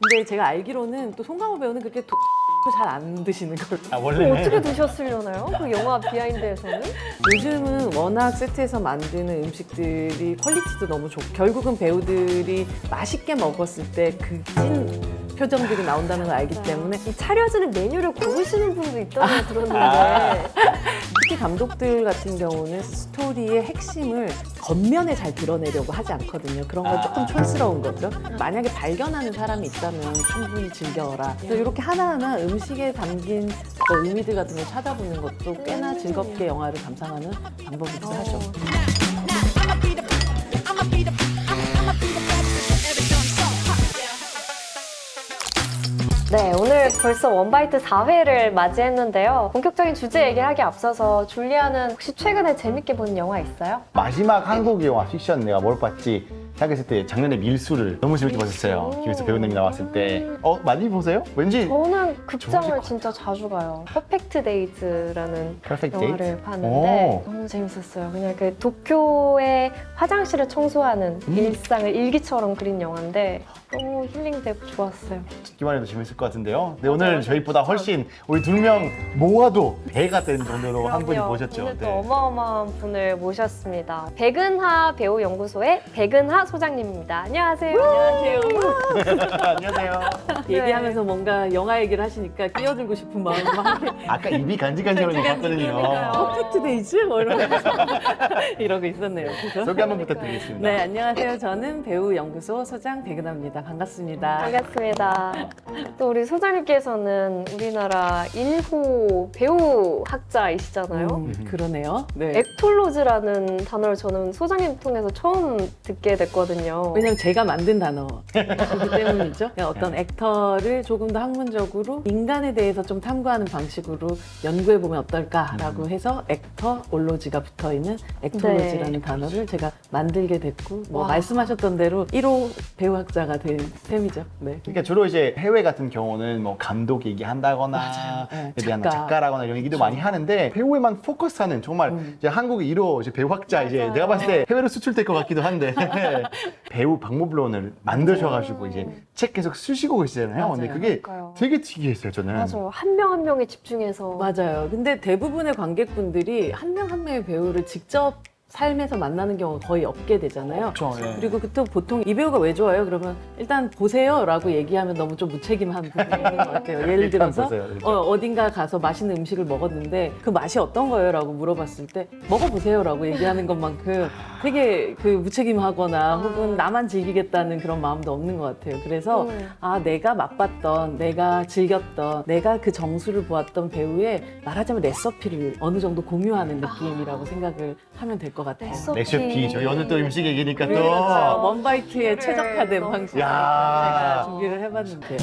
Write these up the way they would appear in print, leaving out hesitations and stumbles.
근데 제가 알기로는 또 송강호 배우는 그렇게 잘 안 드시는 걸로. 아, 원래 어떻게 드셨으려나요? 그 영화 비하인드에서는? 요즘은 워낙 세트에서 만드는 음식들이 퀄리티도 너무 좋고 결국은 배우들이 맛있게 먹었을 때 그 찐 표정들이 나온다는 걸 알기 때문에 이 차려지는 메뉴를 고르시는 분도 있다고 들었는데 특히 감독들 같은 경우는 스토리의 핵심을 겉면에 잘 드러내려고 하지 않거든요. 그런 건 조금 촌스러운 거죠. 만약에 발견하는 사람이 있다면 충분히 즐겨라. 그래서 이렇게 하나하나 음식에 담긴 의미들 같은 걸 찾아보는 것도 꽤나 즐겁게 영화를 감상하는 방법이기도 하죠. 네, 오늘 벌써 원바이트 4회를 맞이했는데요. 본격적인 주제 얘기를 하기 앞서서 줄리아는 혹시 최근에 재밌게 본 영화 있어요? 마지막 한국 영화 픽션 내가 뭘 봤지 생각했을 때 작년에 밀수를 너무 재밌게 봤었어요. 김혜수 배우님이 나왔을 때. 많이 보세요? 왠지 저는 극장을 좋으실 것 진짜 자주 가요. 퍼펙트 데이즈라는 퍼펙트 영화를 데이트? 봤는데 너무 재밌었어요. 그냥 그 도쿄의 화장실을 청소하는 일상을 일기처럼 그린 영화인데 너무 힐링되고 좋았어요. 듣기만 해도 재밌을 것 같은데요. 네, 맞아요. 오늘 저희보다 훨씬 우리 2명 모아도 배가 된 정도로 한 분이 그럼요. 보셨죠. 오늘 또 네. 어마어마한 분을 모셨습니다. 백은하 배우연구소의 백은하 소장님입니다. 안녕하세요. 안녕하세요. 안녕하세요. 얘기하면서 뭔가 영화 얘기를 하시니까 끼어들고 싶은 마음이 막 아까 입이 간질간질하게 봤거든요. 퍼펙트 데이즈? 뭐 이러면서 이러고 있었네요. 그래서. 소개 한번 부탁드리겠습니다. 네, 안녕하세요. 저는 배우연구소 소장 백은하입니다. 반갑습니다. 반갑습니다. 또 우리 소장님께서는 우리나라 1호 배우 학자이시잖아요. 그러네요. 네. 액톨로즈라는 단어를 저는 소장님 통해서 처음 듣게 됐거든요. 왜냐면 제가 만든 단어이기 때문이죠. 그냥 어떤 액터를 조금 더 학문적으로 인간에 대해서 좀 탐구하는 방식으로 연구해보면 어떨까라고 해서 액터, 올로지가 붙어있는 액톨로지라는 네. 단어를 제가 만들게 됐고 뭐 와. 말씀하셨던 대로 1호 배우학자가 된 셈이죠. 네. 그러니까 주로 이제 해외 같은 경우는 뭐 감독 얘기한다거나 맞아요. 네, 대한 작가. 작가라거나 이런 얘기도 많이 하는데 배우에만 포커스하는 정말 이제 한국의 1호 이제 배우학자 이제 맞아요. 내가 봤을 때 해외로 수출될 것 같기도 한데 배우 방법론을 만드셔가지고 이제 책 계속 쓰시고 계시잖아요. 근데 맞아요. 그게 그러니까요. 되게 특이했어요 저는. 맞아요. 한 명 한 명에 집중해서 맞아요. 근데 대부분의 관객분들이 한 명 한 명의 배우를 직접 삶에서 만나는 경우가 거의 없게 되잖아요. 그렇죠. 예. 그리고 그때 보통 이 배우가 왜 좋아요? 그러면 일단 보세요 라고 얘기하면 너무 좀 무책임한 부분이 있는 것 같아요. 예를 일단 들어서 보세요, 일단. 어딘가 가서 맛있는 음식을 먹었는데 그 맛이 어떤 거예요? 라고 물어봤을 때 먹어보세요 라고 얘기하는 것만큼 되게 그 무책임하거나 혹은 나만 즐기겠다는 그런 마음도 없는 것 같아요. 그래서 내가 맛봤던, 내가 즐겼던, 내가 그 정수를 보았던 배우의 말하자면 레시피를 어느 정도 공유하는 느낌이라고 생각을 하면 될 것 같아요. 레시피 저희 오늘 또 음식 얘기니까 또 그렇죠. 원바이트에 그래, 최적화된 너무 방식으로 야. 제가 준비를 해봤는데요.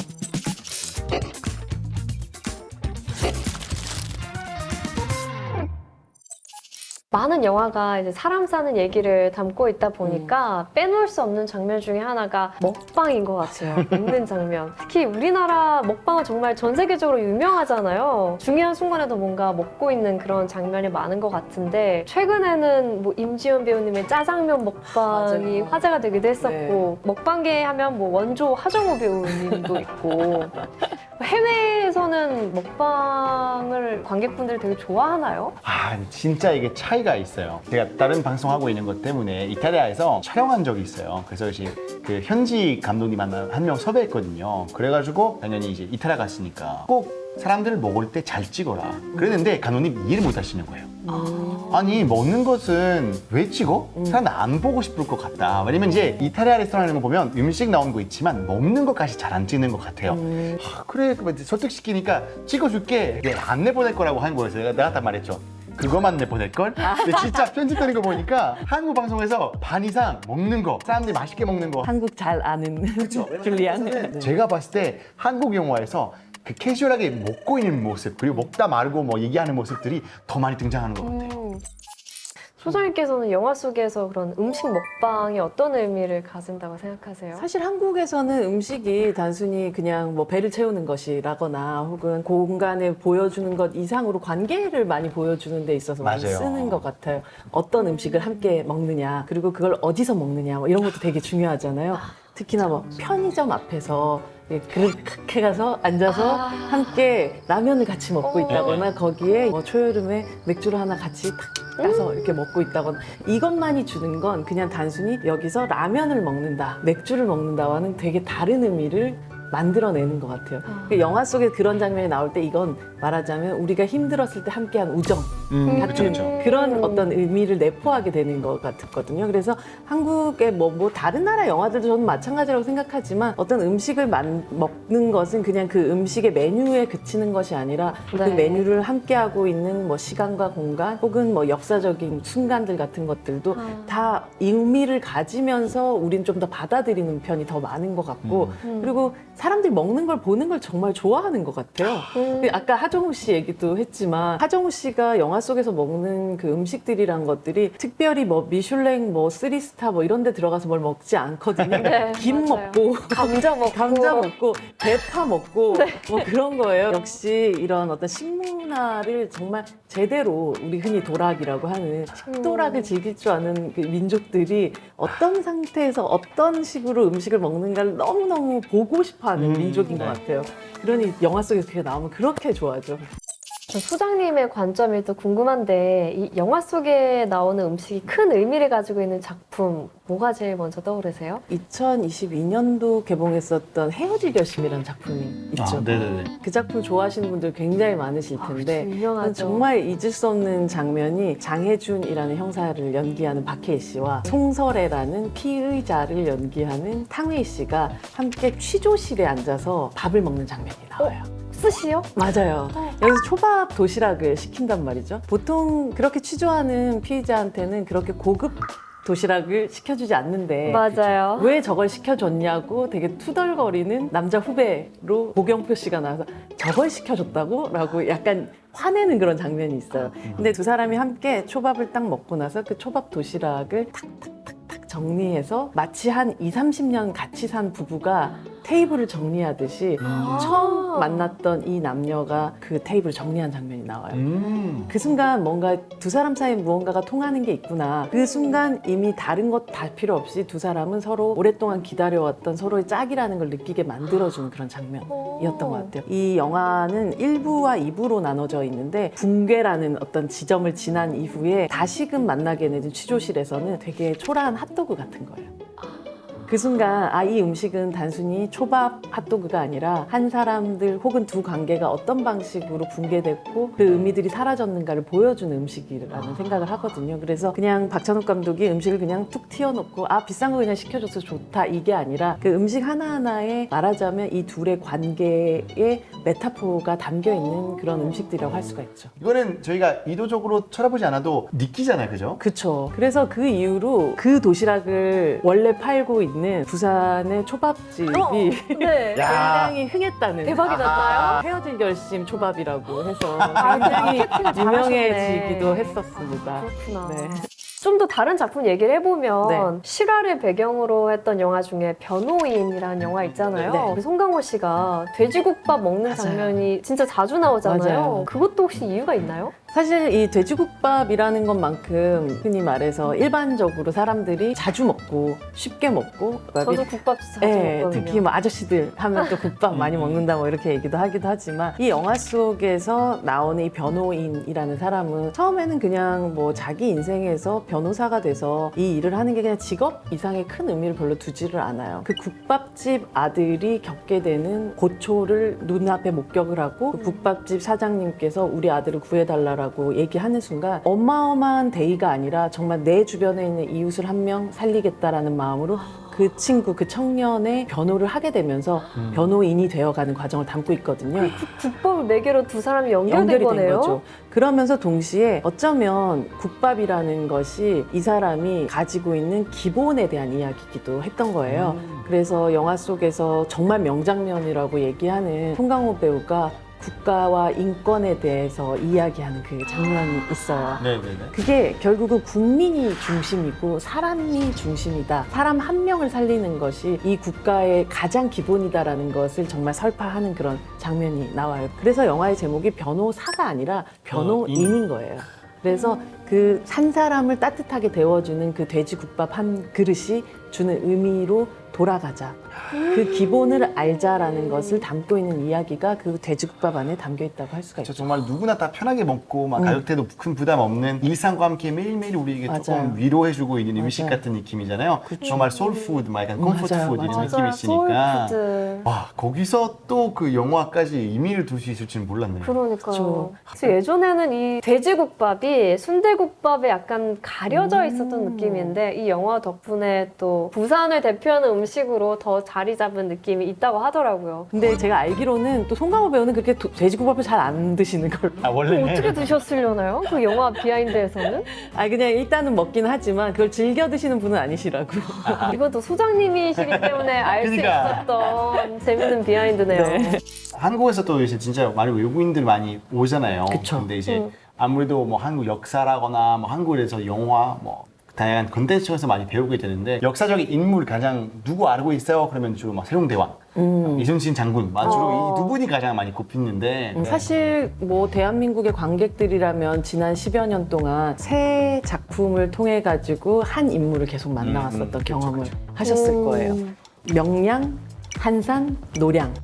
많은 영화가 이제 사람 사는 얘기를 담고 있다 보니까 빼놓을 수 없는 장면 중에 하나가 먹방인 것 같아요. 먹는 장면. 특히 우리나라 먹방은 정말 전 세계적으로 유명하잖아요. 중요한 순간에도 뭔가 먹고 있는 그런 장면이 많은 것 같은데 최근에는 뭐 임지연 배우님의 짜장면 먹방이 맞아요. 화제가 되기도 했었고 네. 먹방계 하면 뭐 원조 하정우 배우님도 있고 해외에서는 먹방을 관객분들이 되게 좋아하나요? 진짜 이게 차이가 있어요. 제가 다른 방송하고 있는 것 때문에 이탈리아에서 촬영한 적이 있어요. 그래서 이제 그 현지 감독님 한 명 섭외했거든요. 그래가지고 당연히 이제 이탈리아 갔으니까 꼭 사람들 먹을 때 잘 찍어라. 그랬는데 감독님 이해를 못 하시는 거예요. 아니 먹는 것은 왜 찍어? 사람들 안 보고 싶을 것 같다. 왜냐면 이제 이탈리아 레스토랑 이런 거 보면 음식 나오는 거 있지만 먹는 것까지 잘 안 찍는 것 같아요. 그래 그럼 설득시키니까 찍어줄게. 안내 보낼 거라고 한 거였어요. 내가 딱 말했죠. 그거만 내보낼 걸? 근데 진짜 편집되는 거 보니까 한국 방송에서 반 이상 먹는 거, 사람들이 맛있게 먹는 거. 한국 잘 아는 줄리안. 네. 제가 봤을 때 한국 영화에서 그 캐주얼하게 먹고 있는 모습 그리고 먹다 말고 뭐 얘기하는 모습들이 더 많이 등장하는 것 같아요. 소장님께서는 영화 속에서 그런 음식 먹방이 어떤 의미를 가진다고 생각하세요? 사실 한국에서는 음식이 단순히 그냥 뭐 배를 채우는 것이라거나 혹은 공간에 보여주는 것 이상으로 관계를 많이 보여주는 데 있어서 많이 맞아요. 쓰는 것 같아요. 어떤 음식을 함께 먹느냐, 그리고 그걸 어디서 먹느냐, 뭐 이런 것도 되게 중요하잖아요. 특히나 뭐 편의점 앞에서 그렇게 가서 앉아서 함께 라면을 같이 먹고 있다거나 거기에 뭐 초여름에 맥주를 하나 같이 탁 따서 이렇게 먹고 있다거나 이것만이 주는 건 그냥 단순히 여기서 라면을 먹는다, 맥주를 먹는다와는 되게 다른 의미를 만들어내는 것 같아요. 그 영화 속에 그런 장면이 나올 때 이건 말하자면 우리가 힘들었을 때 함께한 우정 같은 그렇죠. 그런 어떤 의미를 내포하게 되는 것 같거든요. 그래서 한국의 뭐 다른 나라 영화들도 저는 마찬가지라고 생각하지만 어떤 음식을 먹는 것은 그냥 그 음식의 메뉴에 그치는 것이 아니라 그 네. 메뉴를 함께하고 있는 뭐 시간과 공간 혹은 뭐 역사적인 순간들 같은 것들도 다 의미를 가지면서 우린 좀 더 받아들이는 편이 더 많은 것 같고 그리고 사람들이 먹는 걸 보는 걸 정말 좋아하는 것 같아요. 아까 하정우 씨 얘기도 했지만 하정우 씨가 영화 속에서 먹는 그 음식들이란 것들이 특별히 뭐 미슐랭 뭐 3스타 뭐 이런 데 들어가서 뭘 먹지 않거든요. 네, 김 맞아요. 먹고 감자 먹고 대파 먹고 뭐 그런 거예요. 역시 이런 어떤 식문화를 정말 제대로 우리 흔히 도락이라고 하는 식도락을 즐길 줄 아는 그 민족들이 어떤 상태에서 어떤 식으로 음식을 먹는가를 너무너무 보고 싶어하는 민족인 것 같아요. 그러니 영화 속에서 그게 나오면 그렇게 좋아하죠. 저 소장님의 관점이 또 궁금한데 이 영화 속에 나오는 음식이 큰 의미를 가지고 있는 작품 뭐가 제일 먼저 떠오르세요? 2022년도 개봉했었던 헤어질 결심이라는 작품이 있죠. 네네네. 그 작품 좋아하시는 분들 굉장히 많으실 텐데 그쵸, 유명하죠. 정말 잊을 수 없는 장면이 장혜준이라는 형사를 연기하는 박해일 씨와 송설애라는 피의자를 연기하는 탕웨이 씨가 함께 취조실에 앉아서 밥을 먹는 장면이 나와요. 스시요? 맞아요. 여기서 초밥 도시락을 시킨단 말이죠. 보통 그렇게 취조하는 피의자한테는 그렇게 고급 도시락을 시켜주지 않는데 맞아요. 왜 저걸 시켜줬냐고 되게 투덜거리는 남자 후배로 고경표 씨가 나와서 저걸 시켜줬다고? 라고 약간 화내는 그런 장면이 있어요. 근데 두 사람이 함께 초밥을 딱 먹고 나서 그 초밥 도시락을 탁탁탁탁 정리해서 마치 한 20-30년 같이 산 부부가 테이블을 정리하듯이 처음 만났던 이 남녀가 그 테이블을 정리한 장면이 나와요. 그 순간 뭔가 두 사람 사이에 무언가가 통하는 게 있구나. 그 순간 이미 다른 것 다 필요 없이 두 사람은 서로 오랫동안 기다려왔던 서로의 짝이라는 걸 느끼게 만들어준 그런 장면이었던 것 같아요. 이 영화는 1부와 2부로 나눠져 있는데 붕괴라는 어떤 지점을 지난 이후에 다시금 만나게 되는 취조실에서는 되게 초라한 핫도그 같은 거예요. 그 순간 이 음식은 단순히 초밥 핫도그가 아니라 한 사람들 혹은 두 관계가 어떤 방식으로 붕괴됐고 그 의미들이 사라졌는가를 보여주는 음식이라는 생각을 하거든요. 그래서 그냥 박찬욱 감독이 음식을 그냥 툭 튀어놓고 비싼 거 그냥 시켜줘서 좋다 이게 아니라 그 음식 하나하나에 말하자면 이 둘의 관계에 메타포가 담겨있는 그런 음식들이라고 할 수가 있죠. 이거는 저희가 의도적으로 쳐다보지 않아도 느끼잖아요, 그죠? 그쵸. 그래서 그 이후로 그 도시락을 원래 팔고 있는 부산의 초밥집이 네. 야. 굉장히 흥했다는 대박이 났나요? 헤어질 결심 초밥이라고 해서 굉장히 굉장히 마케팅을 유명해지기도 잘하셨네. 했었습니다. 그렇구나. 네. 좀 더 다른 작품 얘기를 해보면 네. 실화를 배경으로 했던 영화 중에 변호인이라는 영화 있잖아요. 네. 우리 송강호 씨가 돼지국밥 먹는 맞아요. 장면이 진짜 자주 나오잖아요. 맞아요. 그것도 혹시 이유가 있나요? 사실 이 돼지국밥이라는 것만큼 흔히 말해서 일반적으로 사람들이 자주 먹고 쉽게 먹고 저도 국밥 자주 네, 먹거든요. 특히 뭐 아저씨들 하면 또 국밥 많이 먹는다 뭐 이렇게 얘기도 하기도 하지만 이 영화 속에서 나오는 이 변호인이라는 사람은 처음에는 그냥 뭐 자기 인생에서 변호사가 돼서 이 일을 하는 게 그냥 직업 이상의 큰 의미를 별로 두지를 않아요. 그 국밥집 아들이 겪게 되는 고초를 눈앞에 목격을 하고 그 국밥집 사장님께서 우리 아들을 구해달라고 얘기하는 순간 어마어마한 대의가 아니라 정말 내 주변에 있는 이웃을 한 명 살리겠다라는 마음으로 그 친구, 그 청년의 변호를 하게 되면서 변호인이 되어가는 과정을 담고 있거든요. 국밥을 네 개로 두 사람이 연결된 연결이 된 거네요. 거죠. 그러면서 동시에 어쩌면 국밥이라는 것이 이 사람이 가지고 있는 기본에 대한 이야기이기도 했던 거예요. 그래서 영화 속에서 정말 명장면이라고 얘기하는 송강호 배우가 국가와 인권에 대해서 이야기하는 그 장면이 있어요. 네네네. 그게 결국은 국민이 중심이고 사람이 중심이다. 사람 한 명을 살리는 것이 이 국가의 가장 기본이다라는 것을 정말 설파하는 그런 장면이 나와요. 그래서 영화의 제목이 변호사가 아니라 변호인인 거예요. 그래서 그 한 사람을 따뜻하게 데워주는 그 돼지국밥 한 그릇이 주는 의미로 돌아가자. 그 기본을 알자라는 것을 담고 있는 이야기가 그 돼지국밥 안에 담겨 있다고 할 수가 저 있죠. 정말 누구나 다 편하게 먹고 막 가격대도 큰 부담 없는 일상과 함께 매일매일 우리에게 맞아요. 조금 위로해주고 있는 음식 맞아요. 같은 느낌이잖아요. 정말 소울푸드, 막 약간 컴포트 맞아요, 푸드 이런 맞아요. 느낌이 있으니까 소울푸드. 와 거기서 또 그 영화까지 의미를 둘 수 있을 줄은 몰랐네요. 그러니까요. 그쵸. 그래서 예전에는 이 돼지국밥이 순대국밥에 약간 가려져 있었던 느낌인데 이 영화 덕분에 또 부산을 대표하는 음식으로 더 자리 잡은 느낌이 있다고 하더라고요. 근데 제가 알기로는 또 송강호 배우는 그렇게 돼지국밥을 잘 안 드시는 걸로. 아 원래 어떻게 드셨으려나요? 그 영화 비하인드에서는? 아 그냥 일단은 먹긴 하지만 그걸 즐겨 드시는 분은 아니시라고. 이것도 소장님이시기 때문에 알 수 그러니까. 있었던 재밌는 비하인드네요. 네. 한국에서 또 이제 진짜 많이 외국인들 많이 오잖아요. 그쵸. 근데 이제 아무래도 뭐 한국 역사라거나 뭐 한국에서 영화 뭐 다양한 콘텐츠 중에서 많이 배우게 되는데 역사적인 인물 가장 누구 알고 있어요? 그러면 주로 막 세종대왕, 이순신 장군 주로 이 두 분이 가장 많이 꼽히는데 네. 사실 뭐 대한민국의 관객들이라면 지난 10여 년 동안 새 작품을 통해 가지고 한 인물을 계속 만나왔었던 그쵸, 경험을 하셨을 거예요. 명량, 한산, 노량.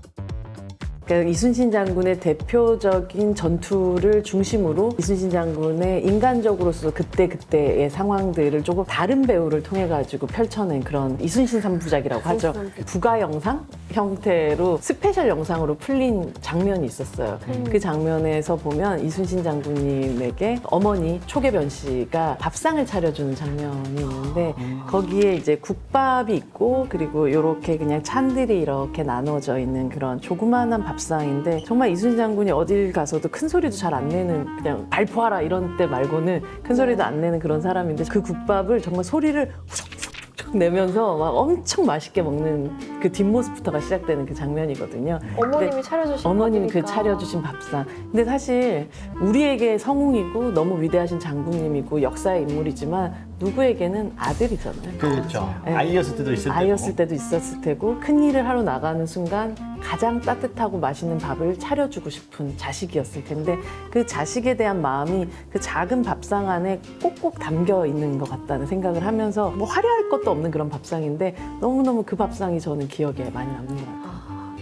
그러니까 이순신 장군의 대표적인 전투를 중심으로 이순신 장군의 인간적으로서 그때그때의 상황들을 조금 다른 배우를 통해 가지고 펼쳐낸 그런 이순신 삼부작이라고 하죠. 부가 영상 형태로 스페셜 영상으로 풀린 장면이 있었어요. 그 장면에서 보면 이순신 장군님에게 어머니 초계변 씨가 밥상을 차려주는 장면이 있는데 거기에 이제 국밥이 있고 그리고 이렇게 그냥 찬들이 이렇게 나눠져 있는 그런 조그마한 밥상인데 정말 이순신 장군이 어딜 가서도 큰 소리도 잘 안 내는 그냥 발포하라 이런 때 말고는 큰 소리도 안 내는 그런 사람인데 그 국밥을 정말 소리를 후적후적 내면서 막 엄청 맛있게 먹는 그 뒷모습부터가 시작되는 그 장면이거든요. 어머님이 차려주신 어머님이 그 밥이니까. 차려주신 밥상. 근데 사실 우리에게 성웅이고 너무 위대하신 장군님이고 역사의 인물이지만 누구에게는 아들이잖아요. 그렇죠. 네. 아이였을 때도 있을 아이였을 때도 있었을 테고 큰 일을 하러 나가는 순간 가장 따뜻하고 맛있는 밥을 차려주고 싶은 자식이었을 텐데 그 자식에 대한 마음이 그 작은 밥상 안에 꼭꼭 담겨 있는 것 같다는 생각을 하면서 뭐 화려할 것도 없는 그런 밥상인데 너무너무 그 밥상이 저는 기억에 많이 남는 것 같아요.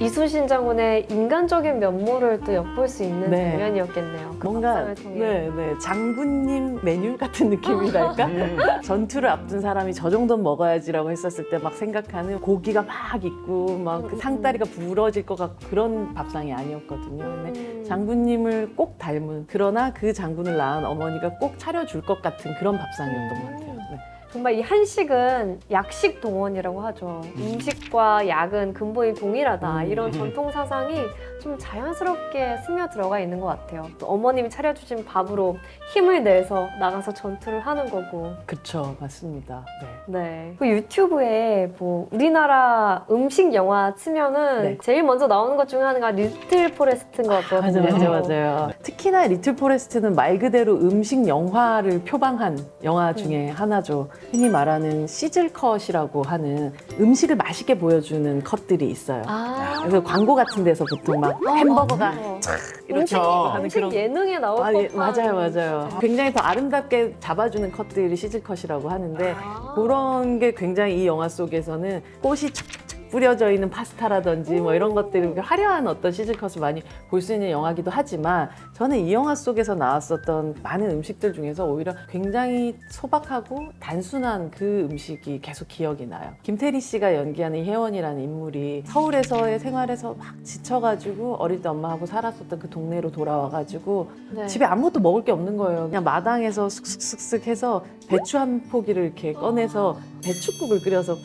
이순신 장군의 인간적인 면모를 또 엿볼 수 있는 네. 장면이었겠네요. 그 뭔가 밥상을 통해. 장군님 메뉴 같은 느낌이랄까? 전투를 앞둔 사람이 저 정도는 먹어야지라고 했었을 때 막 생각하는 고기가 막 있고 막 그 상다리가 부러질 것 같고 그런 밥상이 아니었거든요. 근데 장군님을 꼭 닮은 그러나 그 장군을 낳은 어머니가 꼭 차려줄 것 같은 그런 밥상이었던 것 같아요. 네. 정말 이 한식은 약식 동원이라고 하죠. 음식과 약은 근본이 동일하다. 이런 전통 사상이 좀 자연스럽게 스며들어가 있는 것 같아요. 또 어머님이 차려주신 밥으로 힘을 내서 나가서 전투를 하는 거고. 그쵸, 맞습니다. 네. 네. 그 유튜브에 뭐 우리나라 음식 영화 치면은 네. 제일 먼저 나오는 것 중에 하나가 리틀 포레스트인 것 같거든요. 맞아요. 특히나 리틀 포레스트는 말 그대로 음식 영화를 표방한 영화 중에 하나죠. 흔히 말하는 시즐컷이라고 하는 음식을 맛있게 보여주는 컷들이 있어요. 아, 그래서 광고 같은 데서 보통 막 햄버거가 맞아요. 이렇게 음식, 하는 음식 그런 예능에 나올 아, 예, 법한. 맞아요. 굉장히 더 아름답게 잡아주는 컷들이 시즐컷이라고 하는데 그런 게 굉장히 이 영화 속에서는 꽃이 척척척 뿌려져 있는 파스타라든지 뭐 이런 것들이 이렇게 화려한 어떤 시즐컷을 많이 볼 수 있는 영화기도 하지만 저는 이 영화 속에서 나왔었던 많은 음식들 중에서 오히려 굉장히 소박하고 단순한 그 음식이 계속 기억이 나요. 김태리 씨가 연기하는 이 혜원이라는 인물이 서울에서의 생활에서 막 지쳐가지고 어릴 때 엄마하고 살았었던 그 동네로 돌아와가지고 네. 집에 아무것도 먹을 게 없는 거예요. 그냥 마당에서 슥슥슥슥 해서 배추 한 포기를 이렇게 꺼내서 배추국을 끓여서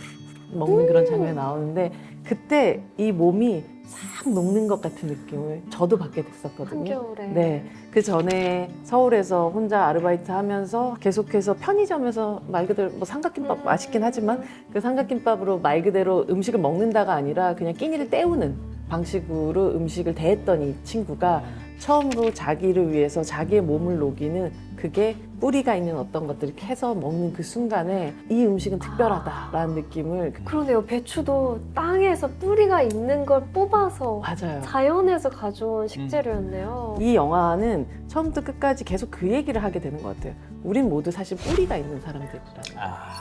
먹는 그런 장면이 나오는데 그때 이 몸이 싹 녹는 것 같은 느낌을 저도 받게 됐었거든요. 한겨울에. 네. 그 전에 서울에서 혼자 아르바이트 하면서 계속해서 편의점에서 말 그대로 뭐 삼각김밥 맛있긴 하지만 그 삼각김밥으로 말 그대로 음식을 먹는다가 아니라 그냥 끼니를 때우는 방식으로 음식을 대했던 이 친구가 처음으로 자기를 위해서 자기의 몸을 녹이는 그게 뿌리가 있는 어떤 것들을 캐서 먹는 그 순간에 이 음식은 특별하다라는 느낌을 그러네요. 배추도 땅에서 뿌리가 있는 걸 뽑아서 맞아요. 자연에서 가져온 식재료였네요. 이 영화는 처음부터 끝까지 계속 그 얘기를 하게 되는 것 같아요. 우린 모두 사실 뿌리가 있는 사람들이라는 아,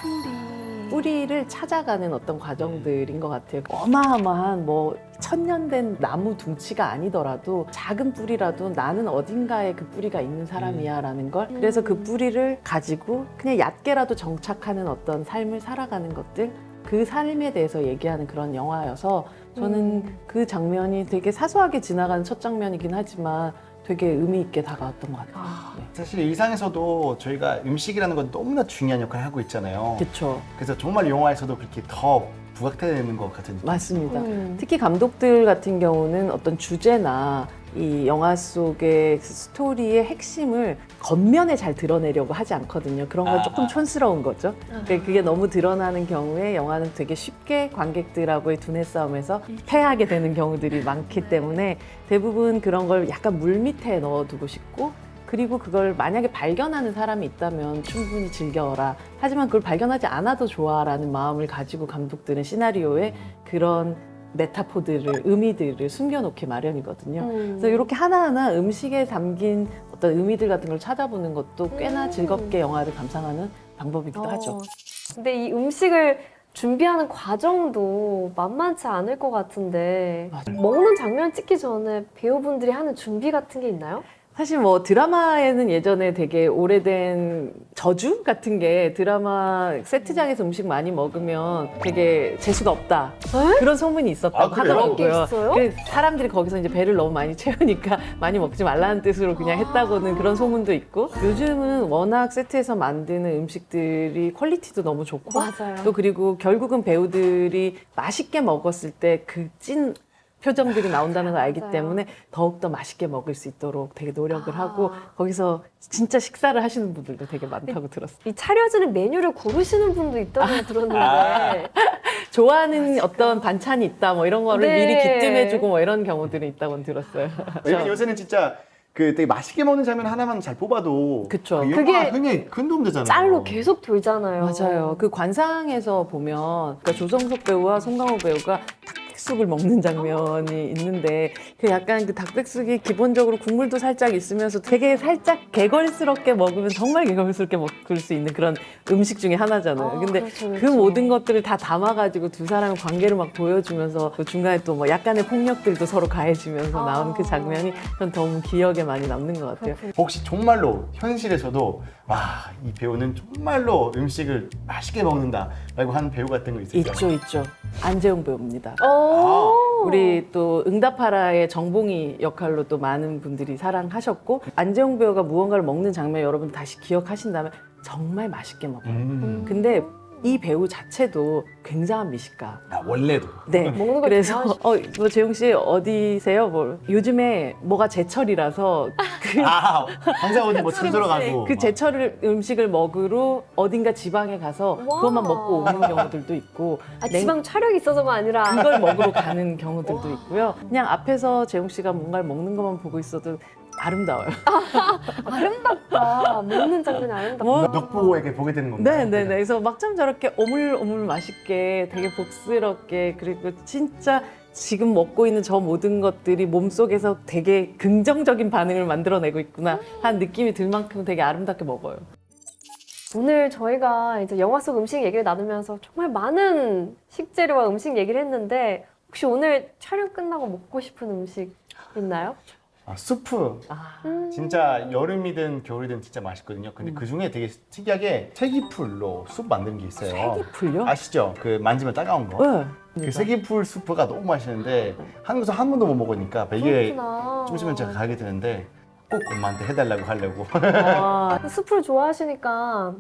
뿌리를 찾아가는 어떤 과정들인 것 같아요. 어마어마한 뭐 천년된 나무 둥치가 아니더라도 작은 뿌리라도 나는 어딘가에 그 뿌리가 있는 사람이야라는 걸, 그래서 그 뿌리를 가지고 그냥 얕게라도 정착하는 어떤 삶을 살아가는 것들, 그 삶에 대해서 얘기하는 그런 영화여서 저는 그 장면이 되게 사소하게 지나가는 첫 장면이긴 하지만 되게 의미 있게 다가왔던 것 같아요. 네. 사실 일상에서도 저희가 음식이라는 건 너무나 중요한 역할을 하고 있잖아요. 그렇죠. 그래서 정말 영화에서도 그렇게 더 부각되는 것 같은 느낌. 맞습니다. 특히 감독들 같은 경우는 어떤 주제나 이 영화 속의 스토리의 핵심을 겉면에 잘 드러내려고 하지 않거든요. 그런 건 조금 촌스러운 거죠. 그러니까 그게 너무 드러나는 경우에 영화는 되게 쉽게 관객들하고의 두뇌 싸움에서 패하게 되는 경우들이 많기 때문에 대부분 그런 걸 약간 물밑에 넣어두고 싶고, 그리고 그걸 만약에 발견하는 사람이 있다면 충분히 즐겨라. 하지만 그걸 발견하지 않아도 좋아라는 마음을 가지고 감독들은 시나리오에 그런 메타포들을, 의미들을 숨겨놓기 마련이거든요. 그래서 이렇게 하나하나 음식에 담긴 어떤 의미들 같은 걸 찾아보는 것도 꽤나 즐겁게 영화를 감상하는 방법이기도 하죠. 근데 이 음식을 준비하는 과정도 만만치 않을 것 같은데 맞아요. 먹는 장면 찍기 전에 배우분들이 하는 준비 같은 게 있나요? 사실 뭐 드라마에는 예전에 되게 오래된 저주 같은 게, 드라마 세트장에서 음식 많이 먹으면 되게 재수가 없다, 그런 소문이 있었다고 아, 그래요? 그런 게 하더라고요. 있어요? 그래서 사람들이 거기서 이제 배를 너무 많이 채우니까 많이 먹지 말라는 뜻으로 그냥 했다고는 그런 소문도 있고, 요즘은 워낙 세트에서 만드는 음식들이 퀄리티도 너무 좋고, 맞아요. 또 그리고 결국은 배우들이 맛있게 먹었을 때 그 찐 표정들이 나온다는 걸 알기 맞아요. 때문에 더욱더 맛있게 먹을 수 있도록 되게 노력을 하고, 거기서 진짜 식사를 하시는 분들도 되게 많다고 들었어요. 이 차려지는 메뉴를 고르시는 분도 있다고 들었는데 좋아하는 어떤 반찬이 있다 뭐 이런 거를 네. 미리 기뜸해주고 뭐 이런 경우들이 있다고 들었어요. 왜냐면 요새는 진짜 그 되게 맛있게 먹는 장면 하나만 잘 뽑아도 그쵸. 그 그게 영화 흥에 큰 도움 되잖아요. 짤로 계속 돌잖아요. 맞아요. 그 관상에서 보면, 그러니까 조성석 배우와 송강호 배우가 닭백숙을 먹는 장면이 있는데, 그 약간 그 닭백숙이 기본적으로 국물도 살짝 있으면서 되게 살짝 개걸스럽게 먹으면 정말 개걸스럽게 먹을 수 있는 그런 음식 중에 하나잖아요. 근데 그렇죠, 그 그렇죠. 모든 것들을 다 담아가지고 두 사람의 관계를 막 보여주면서 그 중간에 또 뭐 약간의 폭력들도 서로 가해지면서 나오는 그 장면이 전 너무 기억에 많이 남는 것 같아요. 혹시 정말로 현실에서도 와, 이 배우는 정말로 음식을 맛있게 먹는다라고 하는 배우 같은 거 있으세요? 있죠. 안재홍 배우입니다. 오. 우리 또 응답하라의 정봉이 역할로 또 많은 분들이 사랑하셨고, 안재홍 배우가 무언가를 먹는 장면 여러분 다시 기억하신다면 정말 맛있게 먹어요. 근데 이 배우 자체도 굉장한 미식가. 아, 원래도. 네. 먹는 걸 그래서 좋아하시죠. 뭐 재용 씨 어디세요? 뭐 요즘에 뭐가 제철이라서 아, 항상 어디 뭐 찾으러 가고. 그 제철 음식을 먹으러 어딘가 지방에 가서 와. 그것만 먹고 오는 경우들도 있고, 지방 촬영이 있어서가 아니라 그걸 먹으러 가는 경우들도 있고요. 그냥 앞에서 재용 씨가 뭔가를 먹는 것만 보고 있어도 아름다워요. 아름답다. 먹는 장면이 아름답다. 뭐? 벽 보고 이렇게 보게 되는 건가요? 네네네. 그래서 막참 저렇게 오물오물 맛있게 되게 복스럽게, 그리고 진짜 지금 먹고 있는 저 모든 것들이 몸속에서 되게 긍정적인 반응을 만들어내고 있구나 한 느낌이 들 만큼 되게 아름답게 먹어요. 오늘 저희가 이제 영화 속 음식 얘기를 나누면서 정말 많은 식재료와 음식 얘기를 했는데 혹시 오늘 촬영 끝나고 먹고 싶은 음식 있나요? 아, 수프. 진짜 여름이든 겨울이든 진짜 맛있거든요. 근데 그 중에 되게 특이하게 세기풀로 숲 만드는 게 있어요. 세기풀요? 아시죠? 그 만지면 따가운 거. 네. 그 세기풀 수프가 너무 맛있는데 한국에서 한 번도 못 먹으니까 이게 그렇구나. 좀 있으면 제가 가게 되는데 꼭 엄마한테 해달라고 하려고. 아, 수프를 좋아하시니까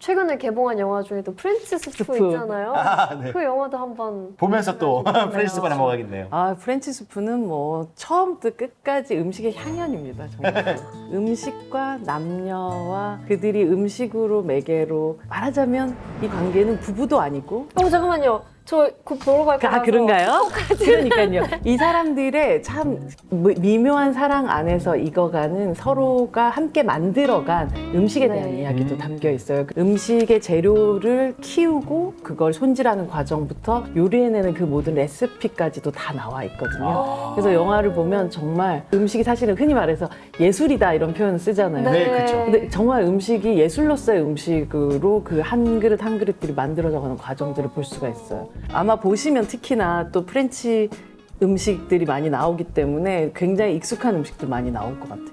최근에 개봉한 영화 중에도 프렌치 수프 수프. 있잖아요. 아, 네. 그 영화도 한번 보면서 또 프렌치 수프 하나 먹어야겠네요. 아, 프렌치 수프는 뭐 처음부터 끝까지 음식의 향연입니다. 정말. 음식과 남녀와 그들이 음식으로 매개로, 말하자면 이 관계는 부부도 아니고 잠깐만요. 저 그거 보러 갈 거라서. 아, 그런가요? 그러니까요. 이 사람들의 참 미묘한 사랑 안에서 익어가는 서로가 함께 만들어간 음식에 대한 네. 이야기도 담겨 있어요. 음식의 재료를 키우고 그걸 손질하는 과정부터 요리해내는 그 모든 레시피까지도 다 나와 있거든요. 그래서 영화를 보면 정말 음식이 사실은 흔히 말해서 예술이다 이런 표현을 쓰잖아요. 네, 그쵸. 근데 정말 음식이 예술로서의 음식으로 그 한 그릇 한 그릇들이 만들어져가는 과정들을 볼 수가 있어요. 아마 보시면 특히나 또 프렌치 음식들이 많이 나오기 때문에 굉장히 익숙한 음식들 많이 나올 것 같아요.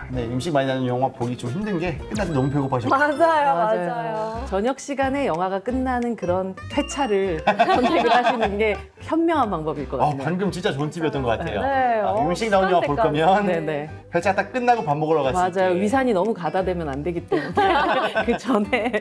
네, 음식 많이 나는 영화 보기 좀 힘든 게 끝날 때 너무 배고파서 맞아요. 저녁 시간에 영화가 끝나는 그런 회차를 선택을 하시는 게 현명한 방법일 것 같아요. 방금 진짜 좋은 팁이었던 것 같아요. 네, 음식 나온 영화 볼 거면 네네. 회차 딱 끝나고 밥 먹으러 갔을 맞아요. 때 위산이 너무 가다되면 안 되기 때문에 그 전에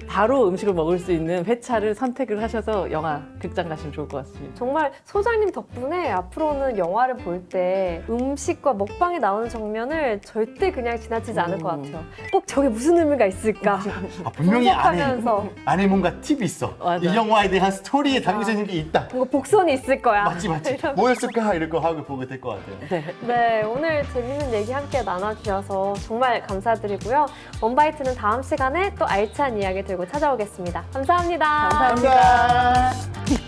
바로 음식을 먹을 수 있는 회차를 선택을 하셔서 영화 극장 가시면 좋을 것 같습니다. 정말 소장님 덕분에 앞으로는 영화를 볼 때 음식과 먹방이 나오는 장면을 절대 그냥 지나치지 않을 것 같아요. 꼭 저게 무슨 의미가 있을까? 분명히 분석하면서. 안에 뭔가 팁이 있어. 맞아. 이 영화에 대한 스토리에 담겨져 있는 게 있다. 뭔가 복선이 있을 거야. 맞지. 뭐였을까? 이럴 거 하고 보게 될 것 같아요. 네. 네, 오늘 재밌는 얘기 함께 나눠주셔서 정말 감사드리고요. 원바이트는 다음 시간에 또 알찬 이야기 들고 찾아오겠습니다. 감사합니다. 감사합니다.